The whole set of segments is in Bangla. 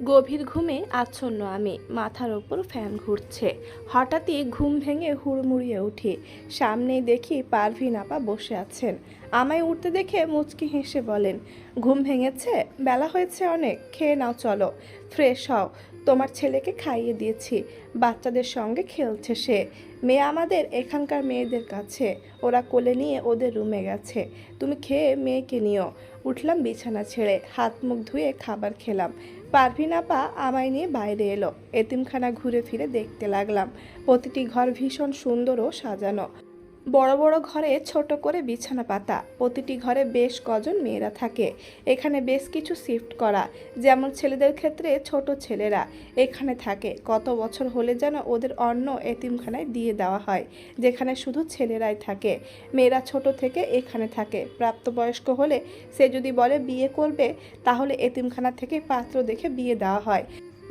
গভীর ঘুমে আচ্ছন্ন আমি, মাথার ওপর ফ্যান ঘুরছে। হঠাৎই ঘুম ভেঙে হুড়মুড়িয়ে উঠি। সামনেই দেখি পারভিন আপা বসে আছেন। আমায় উঠতে দেখে মুচকি হেসে বলেন, ঘুম ভেঙেছে? বেলা হয়েছে অনেক, খেয়ে নাও, চলো ফ্রেশ হও। তোমার ছেলেকে খাইয়ে দিয়েছি, বাচ্চাদের সঙ্গে খেলছে সে। মেয়ে আমাদের এখানকার মেয়েদের কাছে, ওরা কোলে নিয়ে ওদের রুমে গেছে। তুমি খেয়ে মেয়েকে নিও। উঠলাম বিছানা ছেড়ে, হাত মুখ ধুয়ে খাবার খেলাম। পারভিন আপা আমায় নিয়ে বাইরে এলো। এতিমখানা ঘুরে ফিরে দেখতে লাগলাম। প্রতিটি ঘর ভীষণ সুন্দর ও সাজানো। বড় বড় ঘরে ছোট করে বিছানা পাতা। প্রতিটি ঘরে বেশ কজন মেয়েরা থাকে। এখানে বেশ কিছু শিফট করা। যেমন ছেলেদের ক্ষেত্রে ছোট ছেলেরা এখানে থাকে। কত বছর হলে যেন ওদের অন্য এতিমখানায় দিয়ে দেওয়া হয়, যেখানে শুধু ছেলেরাই থাকে। মেয়েরা ছোট থেকে এখানে থাকে। প্রাপ্তবয়স্ক হলে সে যদি বলে বিয়ে করবে, তাহলে এতিমখানা থেকে পাত্র দেখে বিয়ে দেওয়া হয়।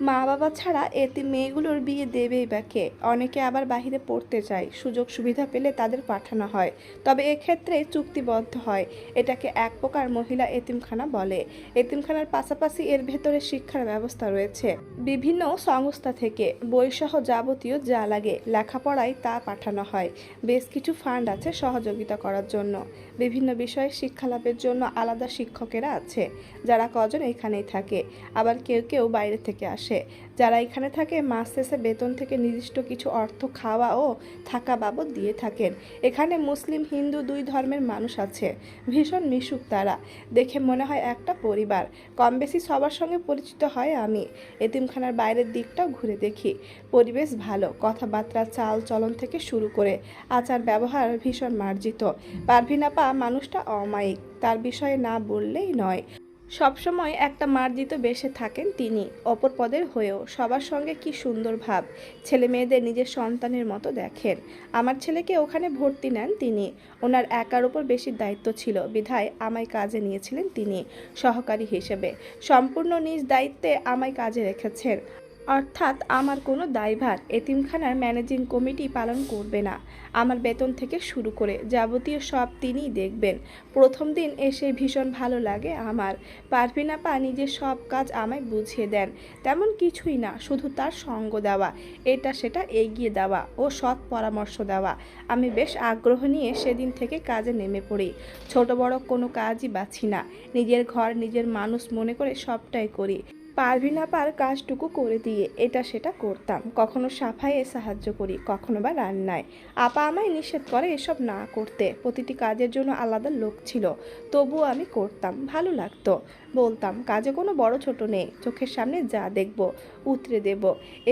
মা বাবা ছাড়া এতিম মেয়েগুলোর বিয়ে দেবেই বা কে? অনেকে আবার বাহিরে পড়তে চায়, সুযোগ সুবিধা পেলে তাদের পাঠানো হয়, তবে এক্ষেত্রে চুক্তিবদ্ধ হয়। এটাকে এক প্রকার মহিলা এতিমখানা বলে। এতিমখানার পাশাপাশি এর ভেতরে শিক্ষার ব্যবস্থা রয়েছে। বিভিন্ন সংস্থা থেকে বইসহ যাবতীয় যা লাগে লেখাপড়ায় তা পাঠানো হয়। বেশ কিছু ফান্ড আছে সহযোগিতা করার জন্য। বিভিন্ন বিষয়ে শিক্ষা লাভের জন্য আলাদা শিক্ষকেরা আছে, যারা কজন এখানেই থাকে। আবার কেউ কেউ বাইরে থেকে আসে। যারা এখানে থাকে মাস শেষে বেতন থেকে নির্দিষ্ট কিছু অর্থ খাওয়া ও থাকা বাবদ দিয়ে থাকেন। এখানে মুসলিম হিন্দু দুই ধর্মের মানুষ আছে। ভীষণ মিশুক তারা। দেখে মনে হয় একটা পরিবার। কম বেশি সবার সঙ্গে পরিচিত হয় আমি। এতিমখানার বাইরের দিকটাও ঘুরে দেখি। পরিবেশ ভালো। কথাবার্তা, চাল চলন থেকে শুরু করে আচার ব্যবহার ভীষণ মার্জিত। পারভিন আপা মানুষটা অমায়িক, তার বিষয়ে না বললেই নয়। সবসময় একটা মার্জিত বেশে থাকেন তিনি, অপর পদের হয়েও। সবার সঙ্গে কি সুন্দর ভাব। ছেলে মেয়েদের নিজের সন্তানের মতো দেখেন। আমার ছেলেকে ওখানে ভর্তি নেন তিনি। ওনার একার উপর বেশি দায়িত্ব ছিল বিধায় আমায় কাজে নিয়েছিলেন তিনি সহকারী হিসেবে। সম্পূর্ণ নিজ দায়িত্বে আমায় কাজে রেখেছেন। অর্থাৎ আমার কোনো দায়ভার এতিমখানার ম্যানেজিং কমিটি পালন করবে না। আমার বেতন থেকে শুরু করে যাবতীয় সব তিনিই দেখবেন। প্রথম দিন এসে ভীষণ ভালো লাগে আমার। পারভিন আপা নিজের সব কাজ আমায় বুঝিয়ে দেন। তেমন কিছুই না, শুধু তার সঙ্গ দেওয়া, এটা সেটা এগিয়ে দেওয়া ও সৎ পরামর্শ দেওয়া। আমি বেশ আগ্রহ নিয়ে সেদিন থেকে কাজে নেমে পড়ি। ছোট বড় কোনো কাজই বাছি না। নিজের ঘর, নিজের মানুষ মনে করে সবটাই করি। পারভিন আপার কাজটুকু করে দিয়ে এটা সেটা করতাম। কখনো সাফাইয়ে সাহায্য করি, কখনো বা রান্নায়। আপা আমায় নিষেধ করে এসব না করতে। প্রতিটি কাজের জন্য আলাদা লোক ছিল, তবুও আমি করতাম, ভালো লাগতো। বলতাম কাজে কোনো বড় ছোট নেই, চোখের সামনে যা দেখব উতরে দেব।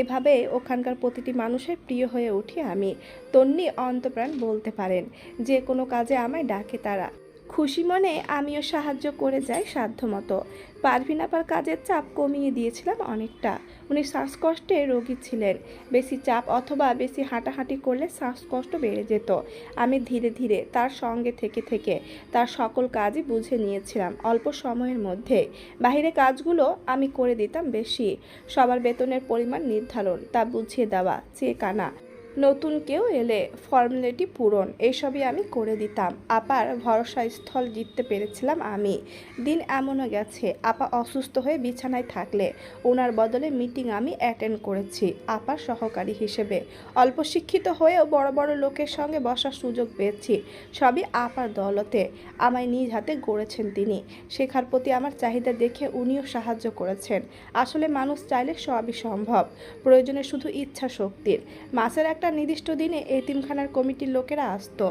এভাবে ওখানকার প্রতিটি মানুষের প্রিয় হয়ে উঠি আমি। তন্নি অন্তপ্রাণ বলতে পারেন। যে কোনো কাজে আমায় ডাকে তারা। খুশি মনে আমিও সাহায্য করে যাই সাধ্যমতো। পারভিন আপার কাজের চাপ কমিয়ে দিয়েছিলাম অনেকটা। উনি শ্বাসকষ্টে রোগী ছিলেন। বেশি চাপ অথবা বেশি হাঁটাহাঁটি করলে শ্বাসকষ্ট বেড়ে যেত। আমি ধীরে ধীরে তার সঙ্গে থেকে থেকে তার সকল কাজই বুঝে নিয়েছিলাম অল্প সময়ের মধ্যে। বাইরে কাজগুলো আমি করে দিতাম বেশি। সবার বেতনের পরিমাণ নির্ধারণ, তা বুঝিয়ে দেওয়া, চেক আনা, নতুন কেউ এলে ফর্মালিটি পূরণ, এসবই আমি করে দিতাম। আপার ভরসা স্থল জিততে পেরেছিলাম আমি। দিন এমনও গেছে আপা অসুস্থ হয়ে বিছানায় থাকলে ওনার বদলে মিটিং আমি অ্যাটেন্ড করেছি আপার সহকারী হিসেবে। অল্প শিক্ষিত হয়েও বড় বড় লোকের সঙ্গে বসার সুযোগ পেয়েছি। সবই আপার দৌলতে। আমায় নিজ হাতে গড়েছেন তিনি। শেখার প্রতি আমার চাহিদা দেখে উনিও সাহায্য করেছেন। আসলে মানুষ চাইলে সবই সম্ভব, প্রয়োজনে শুধু ইচ্ছা শক্তির। মাসের একটা নির্দিষ্ট দিনে এতিমখানার কমিটির লোকেরা আসতো।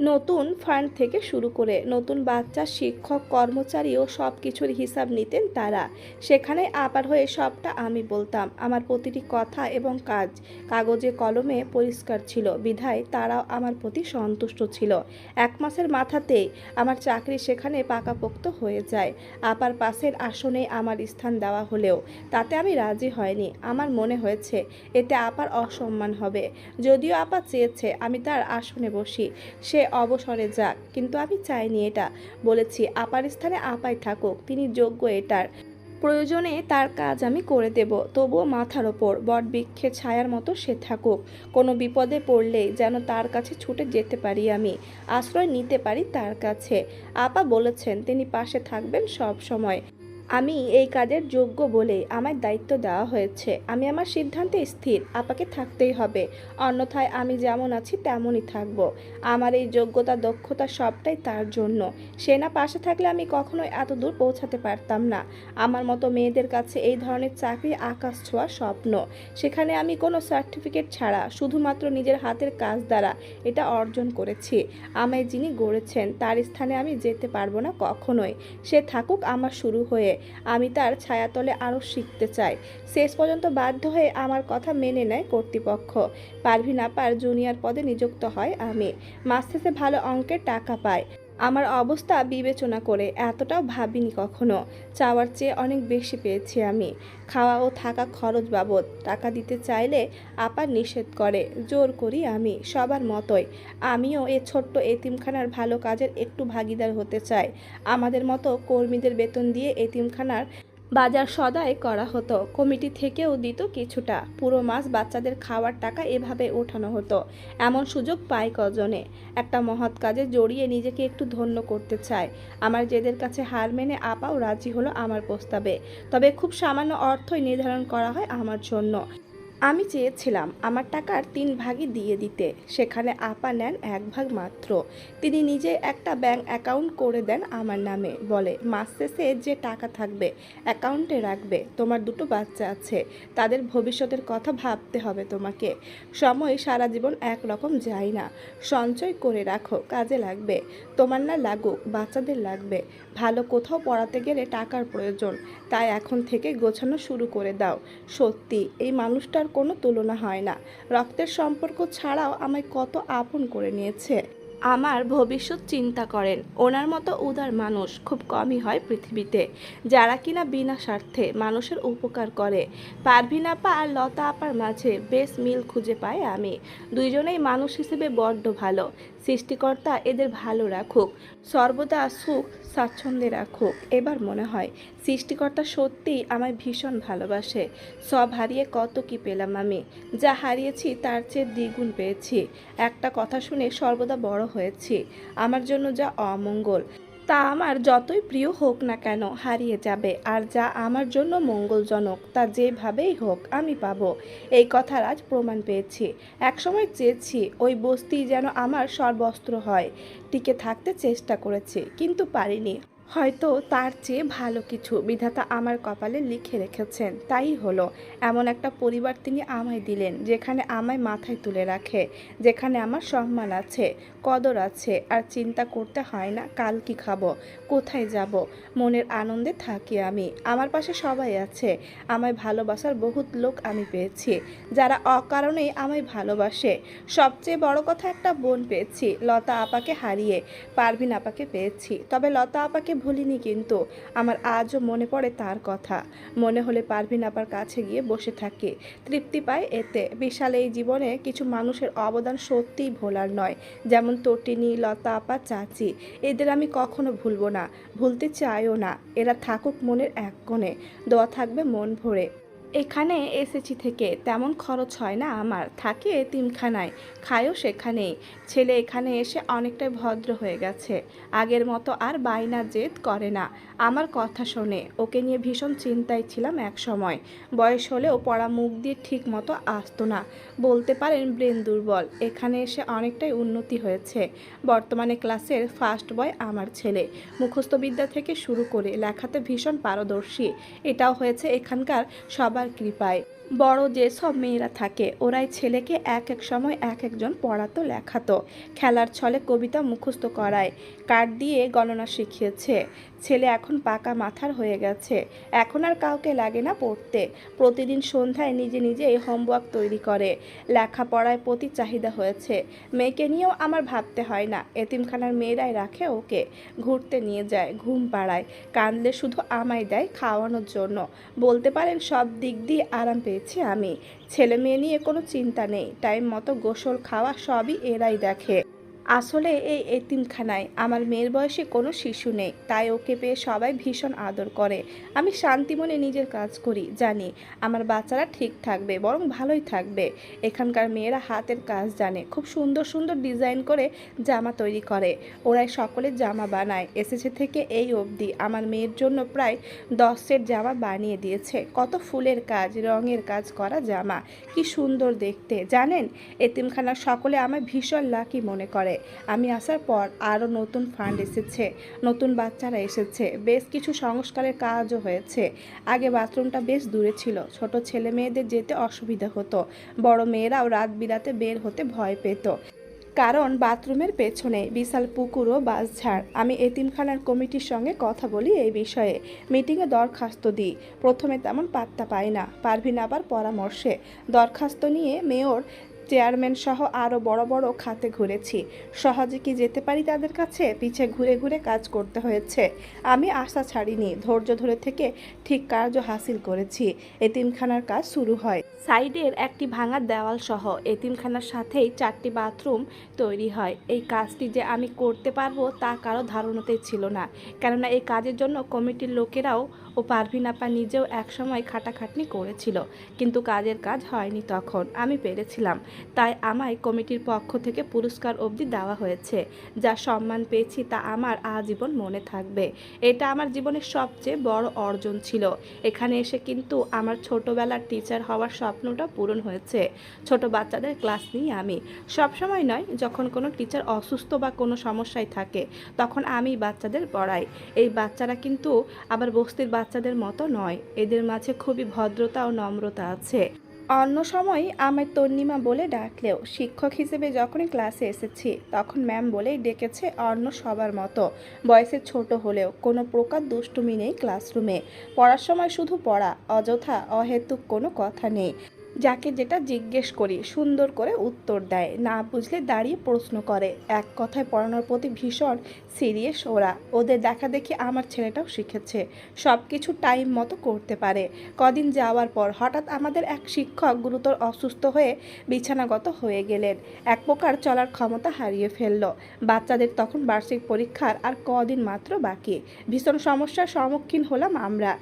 নতুন ফান্ড থেকে শুরু করে নতুন বাচ্চা, শিক্ষক, কর্মচারী ও সব কিছুর হিসাব নিতেন তারা। সেখানে আপার হয়ে সবটা আমি বলতাম। আমার প্রতিটি কথা এবং কাজ কাগজে কলমে পরিষ্কার ছিল বিধায় তারাও আমার প্রতি সন্তুষ্ট ছিল। 1 মাসের মাথাতেই আমার চাকরি সেখানে পাকাপোক্ত হয়ে যায়। আপার পাশের আসনে আমার স্থান দেওয়া হলেও তাতে আমি রাজি হয়নি। আমার মনে হয়েছে এতে আপার অসম্মান হবে। যদিও আপা চেয়েছে আমি তার আসনে বসি, সে অবসরে যাক, কিন্তু আমি চাইনি এটা। বলেছি আপার স্থানে আপাই থাকুক, তিনি যোগ্য এটার। প্রয়োজনে তার কাজ আমি করে দেব, তবুও মাথার ওপর বটবৃক্ষের ছায়ার মতো সে থাকুক। কোনো বিপদে পড়লেই যেন তার কাছে ছুটে যেতে পারি আমি, আশ্রয় নিতে পারি তার কাছে। আপা বলেছেন তিনি পাশে থাকবেন সব সময়। আমি এই কাজের যোগ্য বলেই আমার দায়িত্ব দেওয়া হয়েছে। আমি আমার সিদ্ধান্তে স্থির, আপাকে থাকতেই হবে। অন্যথায় আমি যেমন আছি তেমনই থাকবো। আমার এই যোগ্যতা দক্ষতা সবটাই তার জন্য। সে না পাশে থাকলে আমি কখনোই এত দূর পৌঁছাতে পারতাম না। আমার মতো মেয়েদের কাছে এই ধরনের চাকরি আকাশ ছোঁয়া স্বপ্ন। সেখানে আমি কোনো সার্টিফিকেট ছাড়া শুধুমাত্র নিজের হাতের কাজ দ্বারা এটা অর্জন করেছি। আমায় যিনি গড়েছেন তার স্থানে আমি যেতে পারবো না কখনোই। সে থাকুক আমার শুরু হয়ে, আমি তার ছায়াতলে আরও শিখতে চাই। শেষ পর্যন্ত বাধ্য হয়ে আমার কথা মেনে নেয় কর্তৃপক্ষ। পারভিন আপার জুনিয়র পদে নিযুক্ত হয় আমি। মাস শেষে ভালো অঙ্কের টাকা পাই। আমার অবস্থা বিবেচনা করে এতটাও ভাবিনি কখনো। চাওয়ার চেয়ে অনেক বেশি পেয়েছি আমি। খাওয়া ও থাকা খরচ বাবদ টাকা দিতে চাইলে আপা নিষেধ করে। জোর করি আমি, সবার মতোই। আমিও এ ছোট্ট এতিমখানার ভালো কাজের একটু ভাগিদার হতে চাই। আমাদের মতো কর্মীদের বেতন দিয়ে এতিমখানার বাজার সদাই করা হতো। কমিটি থেকেও দিত কিছুটা। পুরো মাস বাচ্চাদের খাওয়ার টাকা এভাবে ওঠানো হতো। এমন সুযোগ পায় কজনে। একটা মহৎ কাজে জড়িয়ে নিজেকে একটু ধন্য করতে চায়। আমার জেদের কাছে হার মেনে আপাও রাজি হলো আমার প্রস্তাবে। তবে খুব সামান্য অর্থই নির্ধারণ করা হয় আমার জন্য। আমি চেয়েছিলাম আমার টাকার 3 ভাগই দিয়ে দিতে, সেখানে আপা নেন 1 ভাগ মাত্র। তিনি নিজে একটা ব্যাংক অ্যাকাউন্ট করে দেন আমার নামে। বলে, মাস শেষে যে টাকা থাকবে অ্যাকাউন্টে রাখবে। তোমার 2টো বাচ্চা আছে, তাদের ভবিষ্যতের কথা ভাবতে হবে তোমাকে। সময় সারা জীবন একরকম যায় না। সঞ্চয় করে রাখো, কাজে লাগবে। তোমার না লাগুক, বাচ্চাদের লাগবে। ভালো কোথাও পড়াতে গেলে টাকার প্রয়োজন। তাই এখন থেকে গোছানো শুরু করে দাও। সত্যি এই মানুষটার কোনো তুলনা হয় না। রক্তের সম্পর্ক ছাড়াও আমায় কত আপন করে নিয়েছে। আমার ভবিষ্যৎ চিন্তা করেন। ওনার মতো উদার মানুষ খুব কমই হয় পৃথিবীতে, যারা কিনা বিনা স্বার্থে মানুষের উপকার করে। পারভিন আপা আর লতা আপার মাঝে বেশ মিল খুঁজে পাই আমি। দুইজনেই মানুষ হিসেবে বড্ড ভালো। সৃষ্টিকর্তা এদের ভালো রাখুক, সর্বদা সুখ স্বাচ্ছন্দ্যে রাখুক। এবার মনে হয় সৃষ্টিকর্তা সত্যিই আমায় ভীষণ ভালোবাসে। সব হারিয়ে কত কি পেলাম আমি। যা হারিয়েছি তার চেয়ে দ্বিগুণ পেয়েছি। একটা কথা শুনে সর্বদা বড় হয়েছি। আমার জন্য যা অমঙ্গল, তা আমার যতই প্রিয় হোক না কেন হারিয়ে যাবে। আর যা আমার জন্য মঙ্গলজনক, তা যেভাবেই হোক আমি পাবো। এই কথার আজ প্রমাণ পেয়েছি। একসময় চেয়েছি ওই বস্তি যেন আমার সর্বস্ত্র হয়। টিকে থাকতে চেষ্টা করেছি, কিন্তু পারিনি। হয়তো তার চেয়ে ভালো কিছু বিধাতা আমার কপালে লিখে রেখেছেন, তাই হলো। এমন একটা পরিবার তিনি আমায় দিলেন, যেখানে আমায় মাথায় তুলে রাখে, যেখানে আমার সম্মান আছে, কদর আছে, আর চিন্তা করতে হয় না কাল কি খাবো, কোথায় যাব। মনের আনন্দে থাকি আমি। আমার পাশে সবাই আছে। আমায় ভালোবাসার বহুত লোক আমি পেয়েছি, যারা অকারণেই আমায় ভালোবাসে। সবচেয়ে বড় কথা, একটা বোন পেয়েছি। লতা আপাকে হারিয়ে পারভিন আপাকে পেয়েছি। তবে লতা আপাকে ভুলিনি, কিন্তু আমার আজও মনে পড়ে তার কথা। মনে হলে পারভিন আপার কাছে গিয়ে বসে থাকি, তৃপ্তি পাই এতে। বিশাল এই জীবনে কিছু মানুষের অবদান সত্যিই ভোলার নয়, যেমন তটিনী, লতা আপা, চাচি। এদের আমি কখনো ভুলবো না, ভুলতে চাইও না। এরা থাকুক মনের এক কোণে, দোয়া থাকবে মন ভরে। এখানে এসেছি থেকে তেমন খরচ হয় না আমার। থাকি এতিমখানায়, খায়ও সেখানেই। ছেলে এখানে এসে অনেকটাই ভদ্র হয়ে গেছে। আগের মতো আর বায়না জেদ করে না। আমার কথা শোনে। ওকে নিয়ে ভীষণ চিন্তায় ছিলাম এক সময়। বয়স হলেও পড়া মুখ দিয়ে ঠিক মতো আসতো না। বলতে পারেন ব্রেন দুর্বল। এখানে এসে অনেকটাই উন্নতি হয়েছে। বর্তমানে ক্লাসের ফার্স্ট বয় আমার ছেলে। মুখস্থ বিদ্যা থেকে শুরু করে লেখাতে ভীষণ পারদর্শী। এটাও হয়েছে এখানকার সবার কৃপায়। বড় যেসব মেয়েরা থাকে ওরাই ছেলেকে এক এক সময় এক একজন পড়াতো, লেখাতো। খেলার ছলে কবিতা মুখস্থ করায়, কার্ড দিয়ে গণনা শিখিয়েছে। ছেলে এখন পাকা মাথার হয়ে গেছে। এখন আর কাউকে লাগে না পড়তে। প্রতিদিন সন্ধ্যায় নিজে নিজেই হোমওয়ার্ক তৈরি করে। লেখাপড়ায় প্রতি চাহিদা হয়েছে। মেয়েকে নিয়েও আমার ভাবতে হয় না। এতিমখানার মেয়েরাই রাখে ওকে, ঘুরতে নিয়ে যায়, ঘুম পাড়ায়। কাঁদলে শুধু আমায় দেয় খাওয়ানোর জন্য। বলতে পারেন সব দিক দিয়ে আরাম পেয়েছি আমি। ছেলে মেয়ে নিয়ে কোনো চিন্তা নেই। টাইম মতো গোসল, খাওয়া সবই এরাই দেখে। আসলে এই এতিমখানায় আমার মেয়ের বয়সী কোনো শিশু নেই, তাই ওকে পেয়ে সবাই ভীষণ আদর করে। আমি শান্তি মনে নিজের কাজ করি, জানি আমার বাচ্চারা ঠিক থাকবে, বরং ভালোই থাকবে। এখানকার মেয়েরা হাতের কাজ জানে, খুব সুন্দর সুন্দর ডিজাইন করে জামা তৈরি করে। ওরাই সকলে জামা বানায়। এসেছে থেকে এই অবধি আমার মেয়ের জন্য প্রায় 10 সেট জামা বানিয়ে দিয়েছে। কত ফুলের কাজ, রঙের কাজ করা জামা, কি সুন্দর দেখতে। জানেন, এতিমখানার সকলে আমায় ভীষণ লাকি মনে করে। আমি আসার পর আরও নতুন ফান্ড এসেছে, নতুন বাচ্চারা এসেছে, বেশ কিছু সংস্কারের কাজও হয়েছে। আগে বাথরুমটা বেশ দূরে ছিল, ছোট ছেলে মেয়েদের যেতে অসুবিধা হতো। বড় মেয়েরাও রাত বিরাতে বের হতে ভয় পেত, কারণ বাথরুমের পেছনে বিশাল পুকুর ও বাঁশঝাড়। আমি এতিমখানার কমিটির সঙ্গে কথা বলি এই বিষয়ে, মিটিংয়ে দরখাস্ত দিই। প্রথমে তেমন পাত্তা পাই না। পারভিন আবার পরামর্শে দরখাস্ত নিয়ে মেয়র, চেয়ারম্যান সহ আরও বড় বড় খাতে ঘুরেছি। সহজে কি যেতে পারি তাদের কাছে? পিছে ঘুরে ঘুরে কাজ করতে হয়েছে। আমি আশা ছাড়িনি, ধৈর্য ধরে থেকে ঠিক কার্য হাসিল করেছি। এতিমখানার কাজ শুরু হয়। সাইডের একটি ভাঙা দেওয়াল সহ এতিমখানার সাথেই 4টি বাথরুম তৈরি হয়। এই কাজটি যে আমি করতে পারবো তা কারো ধারণাতেই ছিল না, কেননা এই কাজের জন্য কমিটির লোকেরাও ও পারভিন আপা নিজেও একসময় খাটাখাটনি করেছিল, কিন্তু কাজের কাজ হয়নি। তখন আমি পেরেছিলাম, তাই আমায় কমিটির পক্ষ থেকে পুরস্কার অবধি দেওয়া হয়েছে। যা সম্মান পেয়েছি তা আমার আজীবন মনে থাকবে। এটা আমার জীবনের সবচেয়ে বড় অর্জন ছিল। এখানে এসে কিন্তু আমার ছোটবেলার টিচার হওয়ার স্বপ্নটা পূরণ হয়েছে। ছোট বাচ্চাদের ক্লাস নিই আমি। সবসময় নয়, যখন কোনো টিচার অসুস্থ বা কোনো সমস্যায় থাকে তখন আমি বাচ্চাদের পড়াই। এই বাচ্চারা কিন্তু আবার বস্তির বাচ্চাদের মতো নয়, এদের মাঝে খুবই ভদ্রতা ও নম্রতা আছে। অন্য সময় আমায় তন্নিমা বলে ডাকলেও শিক্ষক হিসেবে যখনই ক্লাসে এসেছি তখন ম্যাম বলেই ডেকেছে। অন্য সবার মতো বয়সে ছোট হলেও কোনো প্রকার দুষ্টুমি নেই ক্লাসরুমে। পড়ার সময় শুধু পড়া, অযথা অহেতুক কোনো কথা নেই। যাকে যেটা জিজ্ঞেস করি সুন্দর করে উত্তর দেয়, না বুঝলে দাঁড়িয়ে প্রশ্ন করে। এক কথায় পড়ানোর প্রতি ভীষণ সিরিয়াস ওরা। ওদের দেখা দেখি আমার ছেলেটাও শিখেছে, সব কিছু টাইম মতো করতে পারে। কদিন যাওয়ার পর হঠাৎ আমাদের এক শিক্ষক গুরুতর অসুস্থ হয়ে বিছানাগত হয়ে গেলেন। এক প্রকার চলার ক্ষমতা হারিয়ে ফেলল। বাচ্চাদের তখন বার্ষিক পরীক্ষার আর কদিন মাত্র বাকি। ভীষণ সমস্যার সম্মুখীন হলাম আমরা।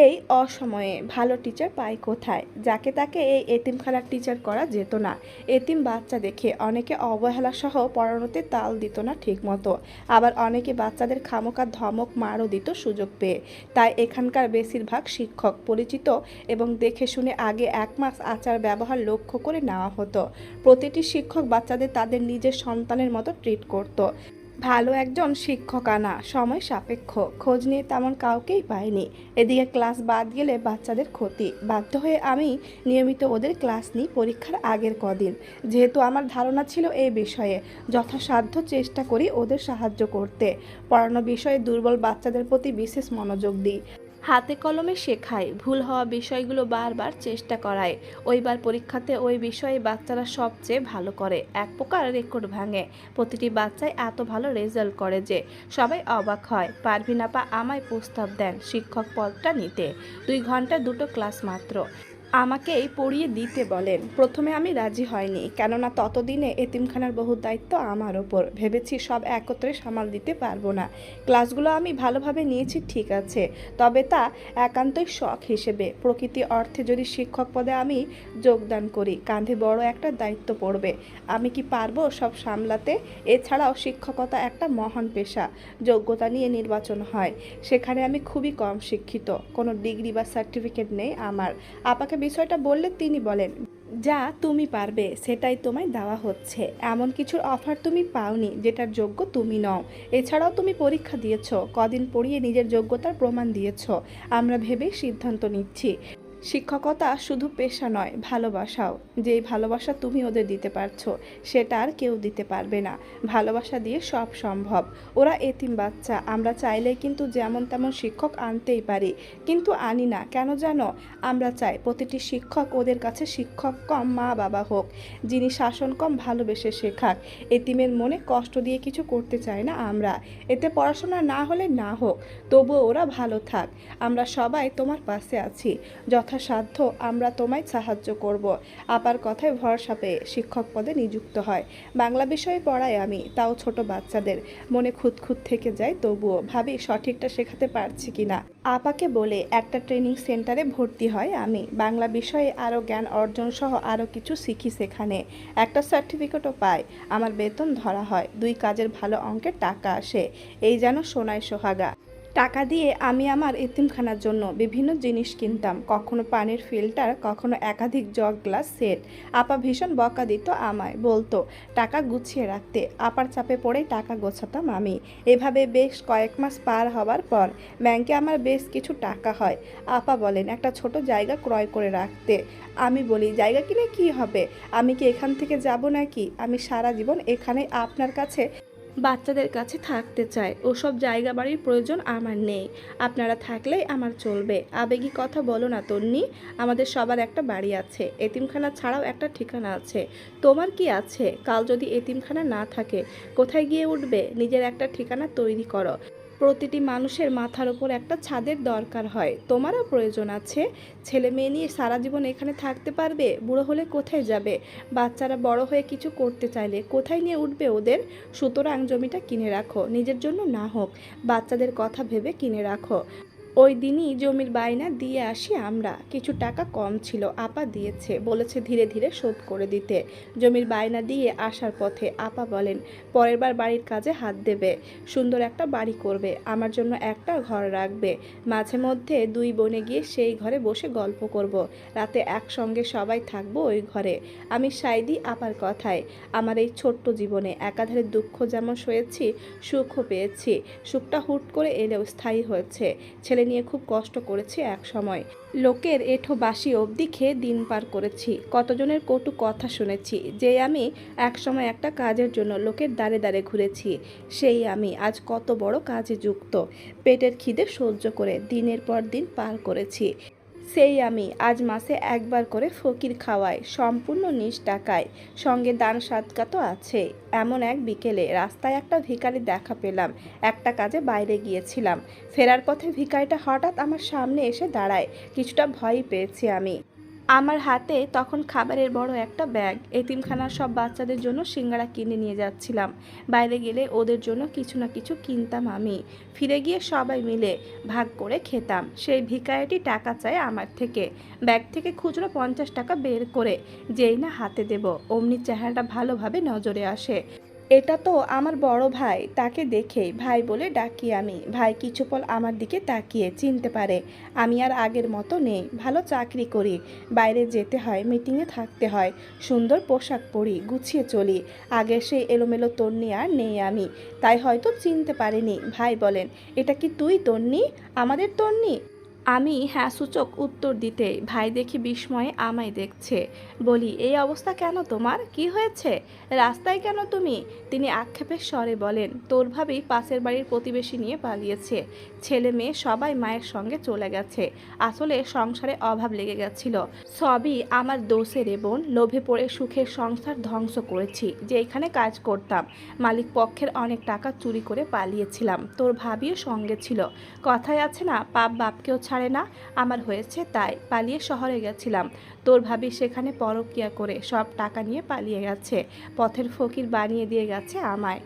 এই অসময়ে ভালো টিচার পাই কোথায়? যাকে তাকে এই এতিমখানার টিচার করা যেত না। এতিম বাচ্চা দেখে অনেকে অবহেলা সহ পড়ানোতে তাল দিত না ঠিক মতো, আবার অনেকে বাচ্চাদের খামোকা ধমক মারও দিত সুযোগ পেয়ে। তাই এখানকার বেশিরভাগ শিক্ষক পরিচিত এবং দেখে শুনে আগে 1 মাস আচার ব্যবহার লক্ষ্য করে নেওয়া হতো। প্রতিটি শিক্ষক বাচ্চাদের তাদের নিজের সন্তানের মতো ট্রিট করত। ভালো একজন শিক্ষক আনা সময় সাপেক্ষ, খোঁজ নিয়ে তেমন কাউকেই পাইনি। এদিকে ক্লাস বাদ গেলে বাচ্চাদের ক্ষতি। বাধ্য হয়ে আমি নিয়মিত ওদের ক্লাস নিই পরীক্ষার আগের কদিন। যেহেতু আমার ধারণা ছিল এই বিষয়ে, যথাসাধ্য চেষ্টা করি ওদের সাহায্য করতে। পড়ানো বিষয়ে দুর্বল বাচ্চাদের প্রতি বিশেষ মনোযোগ দিই। হাতে কলমে শেখায়, ভুল হওয়া বিষয়গুলো বারবার চেষ্টা করায়। ওইবার পরীক্ষাতে ওই বিষয়ে বাচ্চারা সবচেয়ে ভালো করে, এক প্রকার রেকর্ড ভাঙে। প্রতিটি বাচ্চাই এত ভালো রেজাল্ট করে যে সবাই অবাক হয়। পারভিন আপা আমায় প্রস্তাব দেন শিক্ষক পদটা নিতে। 2 ঘন্টা 2টো ক্লাস মাত্র আমাকেই পড়িয়ে দিতে বলেন। প্রথমে আমি রাজি হয়নি, কেননা ততদিনে এতিমখানার বহু দায়িত্ব আমার ওপর। ভেবেছি সব একত্রে সামাল দিতে পারবো না। ক্লাসগুলো আমি ভালোভাবে নিয়েছি ঠিক আছে, তবে তা একান্তই শখ হিসেবে। প্রকৃতি অর্থে যদি শিক্ষক পদে আমি যোগদান করি, কাঁধে বড় একটা দায়িত্ব পড়বে। আমি কি পারবো সব সামলাতে? এছাড়াও শিক্ষকতা একটা মহান পেশা, যোগ্যতা নিয়ে নির্বাচন হয়। সেখানে আমি খুবই কম শিক্ষিত, কোনো ডিগ্রি বা সার্টিফিকেট নেই আমার। আপাকে বিষয়টা বললে তিনি বলেন, যা তুমি পারবে সেটাই তোমায় দেওয়া হচ্ছে। এমন কিছুর অফার তুমি পাওনি যেটার যোগ্য তুমি নও। এছাড়াও তুমি পরীক্ষা দিয়েছো, কদিন পড়িয়ে নিজের যোগ্যতার প্রমাণ দিয়েছো। আমরা ভেবেই সিদ্ধান্ত নিচ্ছি। শিক্ষকতা শুধু পেশা নয়, ভালোবাসাও। যেই ভালোবাসা তুমি ওদের দিতে পারছো সেটা আর কেউ দিতে পারবে না। ভালোবাসা দিয়ে সব সম্ভব। ওরা এতিম বাচ্চা, আমরা চাইলে কিন্তু যেমন তেমন শিক্ষক আনতেই পারি, কিন্তু আনি না কেন জানো? আমরা চাই প্রতিটি শিক্ষক ওদের কাছে শিক্ষক কম মা বাবা হোক, যিনি শাসন কম ভালোবেসে শেখাক। এতিমের মনে কষ্ট দিয়ে কিছু করতে চাই না আমরা। এতে পড়াশোনা না হলে না হোক, তবুও ওরা ভালো থাক। আমরা সবাই তোমার পাশে আছি। যথা যথাসাধ্য আমরা তোমায় সাহায্য করব। আপার কথায় ভরসা পেয়ে শিক্ষক পদে নিযুক্ত হয়। বাংলা বিষয়ে পড়াই আমি, তাও ছোট বাচ্চাদের। মনে খুঁতখুঁত থেকে যায়, তবুও ভাবি সঠিকটা শেখাতে পারছি কিনা। আপাকে বলে একটা ট্রেনিং সেন্টারে ভর্তি হয় আমি। বাংলা বিষয়ে আরও জ্ঞান অর্জন সহ আরও কিছু শিখি সেখানে। একটা সার্টিফিকেটও পাই। আমার বেতন ধরা হয়, 2 কাজের ভালো অঙ্কের টাকা আসে। এই যেন সোনায় সোহাগা। টাকা দিয়ে আমি আমার এতিমখানার জন্য বিভিন্ন জিনিস কিনতাম, কখনো পানির ফিল্টার, কখনো একাধিক জগ গ্লাস সেট। আপা ভীষণ বকা দিত আমায়, বলতো টাকা গুছিয়ে রাখতে। আপার চাপে পড়ে টাকা গোছাতাম আমি। এভাবে বেশ কয়েক মাস পার হওয়ার পর ব্যাংকে আমার বেশ কিছু টাকা হয়। আপা বলেন একটা ছোট জায়গা ক্রয় করে রাখতে। আমি বলি জায়গা কিনে কি হবে, আমি কি এখান থেকে যাব নাকি? আমি সারা জীবন এখানে আপনার কাছে বাচ্চাদের কাছে থাকতে চায়। ওসব জায়গা বাড়ির প্রয়োজন আমার নেই, আপনারা থাকলেই আমার চলবে। আবেগী কথা বলো না তন্নি, আমাদের সবার একটা বাড়ি আছে, এতিমখানা ছাড়াও একটা ঠিকানা আছে। তোমার কি আছে? কাল যদি এতিমখানা না থাকে কোথায় গিয়ে উঠবে? নিজের একটা ঠিকানা তৈরি করো। প্রতিটি মানুষের মাথার ওপর একটা ছাদের দরকার হয়, তোমারও প্রয়োজন আছে। ছেলে মেয়ে নিয়ে সারা জীবন এখানে থাকতে পারবে? বুড়ো হলে কোথায় যাবে? বাচ্চারা বড় হয়ে কিছু করতে চাইলে কোথায় নিয়ে উঠবে ওদের? সুতরাং জমিটা কিনে রাখো, নিজের জন্য না হোক বাচ্চাদের কথা ভেবে কিনে রাখো। ওই দিনই জমির বায়না দিয়ে আসি আমরা। কিছু টাকা কম ছিল, আপা দিয়েছে, বলেছে ধীরে ধীরে শোধ করে দিতে। জমির বায়না দিয়ে আসার পথে আপা বলেন পরের বার বাড়ির কাজে হাত দেবে, সুন্দর একটা বাড়ি করবে, আমার জন্য একটা ঘর রাখবে। মাঝে মধ্যে 2 বোনে গিয়ে সেই ঘরে বসে গল্প করব, রাতে একসঙ্গে সবাই থাকবো ওই ঘরে। আমি সাইদি আপার কথায়। আমার এই ছোট্ট জীবনে একাধারে দুঃখ যেমন সয়েছি, সুখও পেয়েছি। সুখটা হুট করে এলেও স্থায়ী হয়েছে। ছেলে নিয়ে খুব কষ্ট করেছি এক সময়। লোকের এঁঠো বাসি অবধি খেয়ে দিন পার করেছি। কতজনের কটু কথা শুনেছি, যে আমি একসময় একটা কাজের জন্য লোকের দ্বারে দ্বারে ঘুরেছি। সেই আমি আজ কত বড় কাজে যুক্ত। পেটের খিদে সহ্য করে দিনের পর দিন পার করেছি। সেই আমি আজ মাসে একবার করে ফকির খাওয়াই, সম্পূর্ণ নিজ টাকায়, সঙ্গে দান সাদকা তো আছেই। এমন এক বিকেলে রাস্তায় একটা ভিখারি দেখা পেলাম। একটা কাজে বাইরে গিয়েছিলাম, ফেরার পথে ভিখারিটা হঠাৎ আমার সামনে এসে দাঁড়ায়। কিছুটা ভয়ই পেয়েছি আমি। আমার হাতে তখন খাবারের বড় একটা ব্যাগ। এতিমখানার সব বাচ্চাদের জন্য সিঙ্গারা কিনে নিয়ে যাচ্ছিলাম। বাইরে গেলে ওদের জন্য কিছু না কিছু কিনতাম আমি। ফিরে গিয়ে সবাই মিলে ভাগ করে খেতাম। সেই ভিখারিটি টাকা চায় আমার থেকে। ব্যাগ থেকে খুচরো 50 টাকা বের করে যেই না হাতে দেব, অমনি চেহারাটা ভালোভাবে নজরে আসে। এটা তো আমার বড় ভাই, তাকে দেখেই ভাই বলে ডাকি আমি। ভাই কিছুপল আমার দিকে তাকিয়ে চিনতে পারে আমি আর আগের মতো নেই। ভালো চাকরি করি, বাইরে যেতে হয়, মিটিংয়ে থাকতে হয়, সুন্দর পোশাক পরি, গুছিয়ে চলি। আগের সেই এলোমেলো তন্নি আর নেই আমি, তাই হয়তো চিনতে পারেনি। ভাই বলেন এটা কি তুই তন্নি, আমাদের তন্নি? আমি হ্যাঁ সূচক উত্তর দিতেই ভাই দেখি বিস্ময়ে আমায় দেখছে। বলি এই অবস্থা কেন তোমার, কি হয়েছে? রাস্তায় কেন তুমি? তিনি আক্ষেপের স্বরে বলেন তোর ভাবি পাশের বাড়ির প্রতিবেশী নিয়ে পালিয়েছে, ছেলে মেয়ে সবাই মায়ের সঙ্গে চলে গেছে। আসলে সংসারে অভাব লেগে গেছিল, সবই আমার দোষে রে বোন। লোভে পড়ে সুখের সংসার ধ্বংস করেছি। যে এখানে কাজ করতাম মালিক পক্ষের অনেক টাকা চুরি করে পালিয়েছিলাম। তোর ভাবিও সঙ্গে ছিল। কথায় আছে না পাপ বাপকেও ছাড়ে না, আমার হয়েছে তাই। পালিয়ে শহরে গেছিলাম, তোর ভাবি সেখানে পরকীয়া করে সব টাকা নিয়ে পালিয়ে গেছে। পথের ফকির বানিয়ে দিয়ে গেছে আমায়।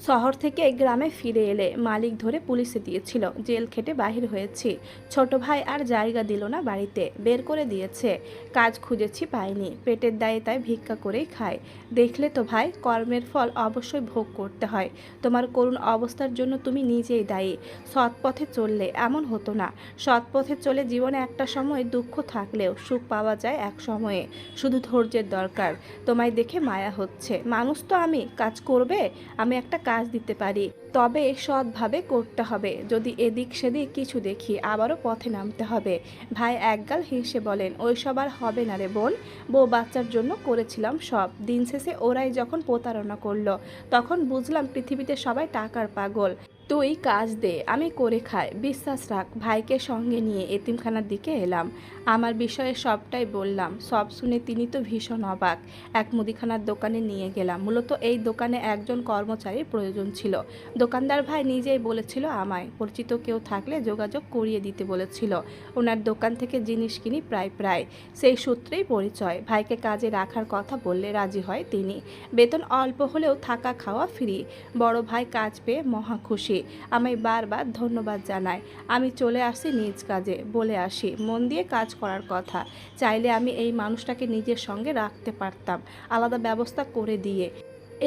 শহর থেকে গ্রামে ফিরে এলে মালিক ধরে পুলিশে দিয়েছিল, জেল খেটে বাহির হয়েছি। ছোট ভাই আর জায়গা দিল না বাড়িতে, বের করে দিয়েছে। কাজ খুঁজেছি পাইনি, পেটের দায়ে তাই ভিক্ষা করেই খাই। দেখলে তো ভাই, কর্মের ফল অবশ্যই ভোগ করতে হয়। তোমার করুণ অবস্থার জন্য তুমি নিজেই দায়ী। সৎ পথে চললে এমন হতো না। সৎ পথে চলে জীবনে একটা সময় দুঃখ থাকলেও সুখ পাওয়া যায় এক সময়ে, শুধু ধৈর্যের দরকার। তোমায় দেখে মায়া হচ্ছে। মানুষ তো আমি, কাজ করবে, আমি একটা কাজ দিতে পারি, তবে সৎভাবে করতে হবে। যদি এদিক সেদিক কিছু দেখি আবারও পথে নামতে হবে। ভাই একগাল হেসে বলেন ওইসব আর হবে না রে বোন, বউ বাচ্চার জন্য করেছিলাম সব, দিন শেষে ওরাই যখন প্রতারণা করলো তখন বুঝলাম পৃথিবীতে সবাই টাকার পাগল। তুই কাজ দে, আমি করে খাই, বিশ্বাস রাখ। ভাইকে সঙ্গে নিয়ে এতিমখানার দিকে এলাম। আমার বিষয়ে সবটাই বললাম। সব শুনে তিনি তো ভীষণ অবাক। এক মুদিখানার দোকানে নিয়ে গেলাম। মূলত এই দোকানে একজন কর্মচারীর প্রয়োজন ছিল। দোকানদার ভাই নিজেই বলেছিল আমায় পরিচিত কেউ থাকলে যোগাযোগ করিয়ে দিতে বলেছিল। ওনার দোকান থেকে জিনিস কিনি প্রায় প্রায় সেই সূত্রেই পরিচয়। ভাইকে কাজে রাখার কথা বললে রাজি হয় তিনি। বেতন অল্প হলেও থাকা খাওয়া ফ্রি। বড় ভাই কাজ পেয়ে মহা খুশি, আমায় বারবার ধন্যবাদ জানায়। আমি চলে আসি নিজ কাজে, বলে আসি মন দিয়ে কাজ করার কথা। চাইলে আমি এই মানুষটাকে নিজের সঙ্গে রাখতে পারতাম, আলাদা ব্যবস্থা করে দিয়ে।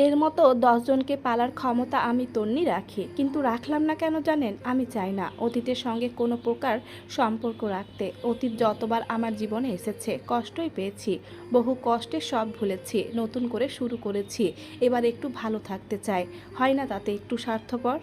এর মতো 10 জনকে পালার ক্ষমতা আমি তন্নি রাখি, কিন্তু রাখলাম না কেন জানেন? আমি চাই না অতীতের সঙ্গে কোনো প্রকার সম্পর্ক রাখতে। অতীত যতবার আমার জীবনে এসেছে কষ্টই পেয়েছি, বহু কষ্টে সব ভুলেছি, নতুন করে শুরু করেছি। এবার একটু ভালো থাকতে চাই, হয় না তাতে একটু স্বার্থপর?